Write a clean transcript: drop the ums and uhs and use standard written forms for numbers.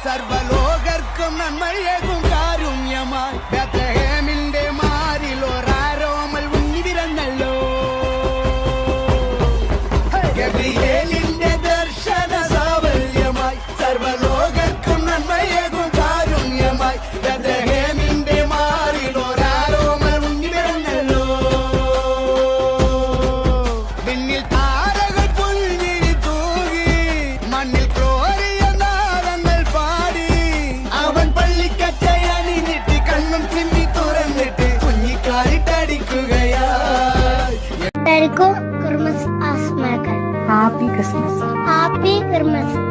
സർവലോകർക്കും നന്മയേകും കാരുണ്യമായി ബേത്ലഹേമിന്റെ മാറിൽ ഒരാരോമൽ ഉണ്ണി പിറന്നല്ലോ. ഗബ്രിയേലിന്റെ ദർശന സാഫല്യമായി സർവലോകർക്കും നന്മയേകും കാരുണ്യമായി ബേത്ലഹേമിന്റെ മാറിൽ ഒരാരോമൽ ഉണ്ണി പിറന്നല്ലോ. പിന്നിൽ താരകൾ പുൽഞ്ഞിരി തൂകി മണ്ണിൽ Happy Christmas. Happy Christmas.